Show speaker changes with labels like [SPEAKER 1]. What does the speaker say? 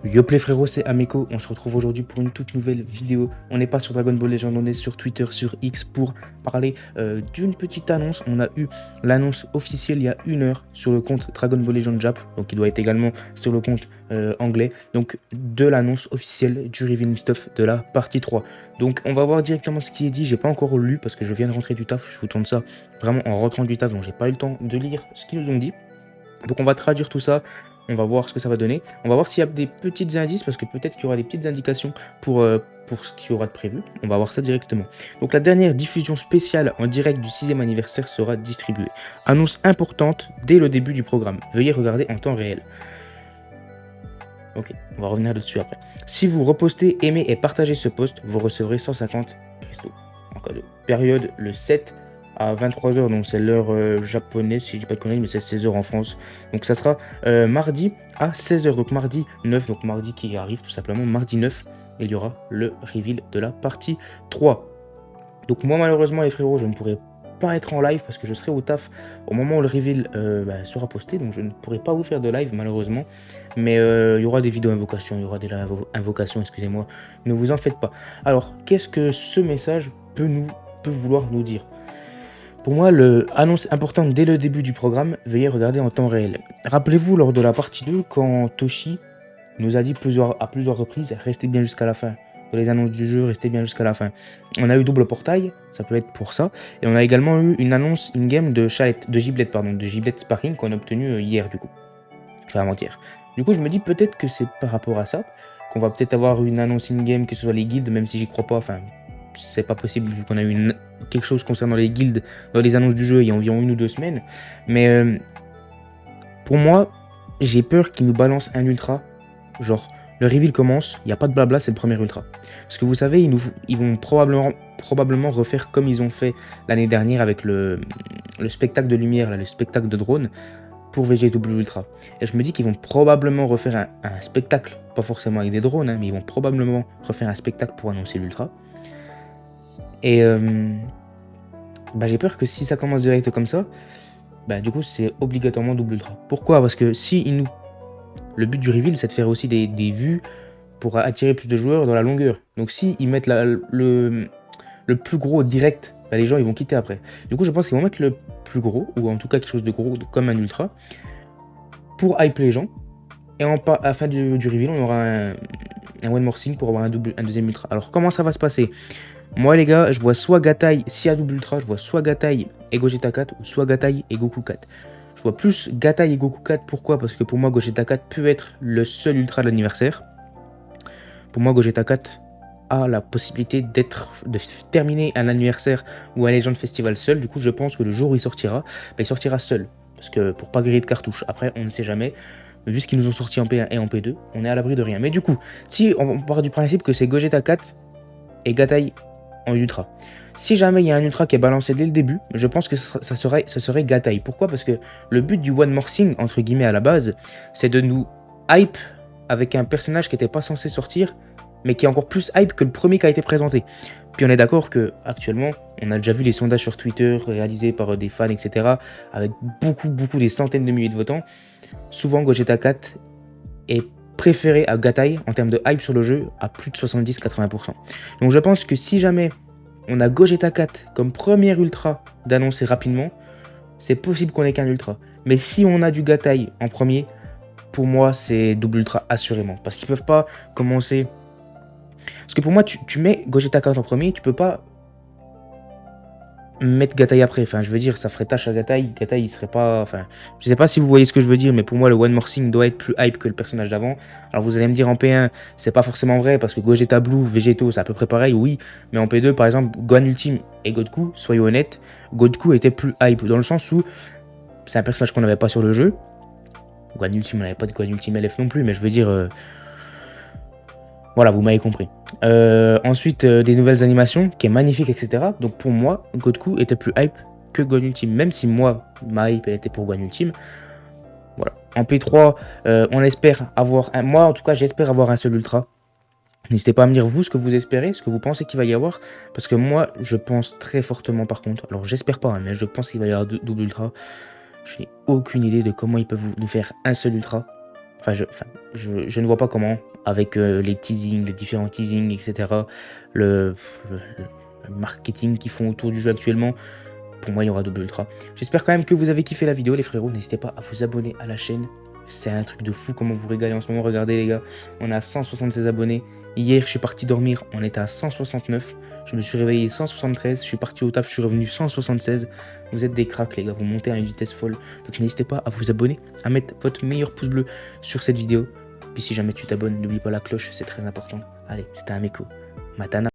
[SPEAKER 1] Yop les frérots, c'est Ameko, on se retrouve aujourd'hui pour une toute nouvelle vidéo. On n'est pas sur Dragon Ball Legends, on est sur Twitter, sur X pour parler d'une petite annonce. On a eu l'annonce officielle il y a 1 heure sur le compte Dragon Ball Legends Jap, donc il doit être également sur le compte anglais, donc de l'annonce officielle du Revealing Stuff de la partie 3. Donc on va voir directement ce qui est dit, j'ai pas encore lu parce que je viens de rentrer du taf, je vous tourne ça vraiment en rentrant du taf, donc j'ai pas eu le temps de lire ce qu'ils nous ont dit. Donc on va traduire tout ça, on va voir ce que ça va donner. On va voir s'il y a des petits indices, parce que peut-être qu'il y aura des petites indications pour ce qu'il y aura de prévu. On va voir ça directement. Donc la dernière diffusion spéciale en direct du 6e anniversaire sera distribuée. Annonce importante dès le début du programme. Veuillez regarder en temps réel. Ok, on va revenir dessus après. Si vous repostez, aimez et partagez ce post, vous recevrez 150 cristaux. En cas de période, le 7 à 23h, donc c'est l'heure japonaise, si je dis pas de conneries, mais c'est 16h en France. Donc ça sera mardi à 16h, donc mardi 9, donc mardi qui arrive tout simplement, mardi 9, il y aura le reveal de la partie 3. Donc moi malheureusement les frérots, je ne pourrai pas être en live parce que je serai au taf au moment où le reveal sera posté, donc je ne pourrai pas vous faire de live malheureusement, mais il y aura des vidéos invocations, il y aura des invocations, excusez-moi, ne vous en faites pas. Alors qu'est-ce que ce message peut vouloir nous dire? Pour moi, l'annonce importante dès le début du programme, veuillez regarder en temps réel. Rappelez-vous lors de la partie 2, quand Toshi nous a dit à plusieurs reprises, restez bien jusqu'à la fin. Dans les annonces du jeu, restez bien jusqu'à la fin. On a eu double portail, ça peut être pour ça. Et on a également eu une annonce in-game de Giblet Sparring qu'on a obtenu hier du coup. Enfin avant-hier. Du coup, je me dis peut-être que c'est par rapport à ça qu'on va peut-être avoir une annonce in-game, que ce soit les guildes, même si j'y crois pas. Enfin, c'est pas possible vu qu'on a eu quelque chose concernant les guildes dans les annonces du jeu il y a environ 1 ou 2 semaines. Mais pour moi, j'ai peur qu'ils nous balancent un ultra. Genre, le reveal commence, il n'y a pas de blabla, c'est le premier ultra. Parce que vous savez, ils vont probablement refaire comme ils ont fait l'année dernière avec le spectacle de lumière, là, le spectacle de drone pour Vegeto Blue Ultra. Et je me dis qu'ils vont probablement refaire un spectacle, pas forcément avec des drones, hein, mais ils vont probablement refaire un spectacle pour annoncer l'ultra. Et j'ai peur que si ça commence direct comme ça, du coup c'est obligatoirement double ultra. Pourquoi? Parce que le but du reveal c'est de faire aussi des vues pour attirer plus de joueurs dans la longueur. Donc si ils mettent le plus gros direct, les gens ils vont quitter après. Du coup je pense qu'ils vont mettre le plus gros, ou en tout cas quelque chose de gros comme un ultra, pour hype les gens. Et à la fin du reveal on aura un one more thing pour avoir un deuxième ultra. Alors comment ça va se passer? Moi les gars, je vois soit Gatai, s'il y a double ultra, je vois soit Gatai et Gogeta 4 ou soit Gatai et Goku 4. Je vois plus Gatai et Goku 4, pourquoi? Parce que pour moi Gogeta 4 peut être le seul ultra de l'anniversaire. Pour moi Gogeta 4 a la possibilité de terminer un anniversaire ou un Legend Festival seul. Du coup je pense que le jour où il sortira seul. Parce que pour pas griller de cartouches, après on ne sait jamais. Vu ce qu'ils nous ont sorti en P1 et en P2, on est à l'abri de rien. Mais du coup, si on part du principe que c'est Gogeta 4 et Gatai en ultra. Si jamais il y a un ultra qui est balancé dès le début, je pense que ça serait Gatai. Pourquoi? Parce que le but du One More Thing, entre guillemets à la base, c'est de nous hype avec un personnage qui n'était pas censé sortir, mais qui est encore plus hype que le premier qui a été présenté. Puis on est d'accord que actuellement, on a déjà vu les sondages sur Twitter réalisés par des fans, etc., avec beaucoup des centaines de milliers de votants. Souvent, Gogeta 4 est préféré à Gatai en termes de hype sur le jeu à plus de 70-80%. Donc je pense que si jamais on a Gogeta 4 comme premier ultra d'annoncer rapidement, c'est possible qu'on ait qu'un ultra. Mais si on a du Gatai en premier, pour moi c'est double ultra assurément. Parce qu'ils peuvent pas commencer... Parce que pour moi tu mets Gogeta 4 en premier, tu peux pas mettre Gatai après, enfin je veux dire ça ferait tâche à Gatai il serait pas, enfin je sais pas si vous voyez ce que je veux dire, mais pour moi le One More Thing doit être plus hype que le personnage d'avant. Alors vous allez me dire en P1 c'est pas forcément vrai parce que Gogeta Blue, Vegeto c'est à peu près pareil, oui, mais en P2 par exemple Gohan Ultime et Goku, soyons honnêtes, Goku était plus hype dans le sens où c'est un personnage qu'on n'avait pas sur le jeu. Gohan Ultime, on n'avait pas de Gohan Ultime LF non plus, mais je veux dire voilà, vous m'avez compris. Ensuite, des nouvelles animations, qui est magnifique, etc. Donc pour moi, Goku était plus hype que Gohan Ultime. Même si moi, ma hype, elle était pour Gohan Ultime. Voilà. En P3, on espère avoir... Moi, en tout cas, j'espère avoir un seul ultra. N'hésitez pas à me dire, vous, ce que vous espérez, ce que vous pensez qu'il va y avoir. Parce que moi, je pense très fortement, par contre... Alors, j'espère pas, hein, mais je pense qu'il va y avoir double ultra. Je n'ai aucune idée de comment ils peuvent nous faire un seul ultra. Je ne vois pas comment, avec les teasings, les différents teasings, etc., le, le marketing qu'ils font autour du jeu actuellement, pour moi, il y aura double ultra. J'espère quand même que vous avez kiffé la vidéo, les frérots. N'hésitez pas à vous abonner à la chaîne. C'est un truc de fou comment vous régalez en ce moment. Regardez, les gars, on a 176 abonnés. Hier, je suis parti dormir, on était à 169. Je me suis réveillé 173. Je suis parti au taf, je suis revenu 176. Vous êtes des cracks, les gars. Vous montez à une vitesse folle. Donc, n'hésitez pas à vous abonner, à mettre votre meilleur pouce bleu sur cette vidéo. Puis, si jamais tu t'abonnes, n'oublie pas la cloche, c'est très important. Allez, c'était un Meko. Matana.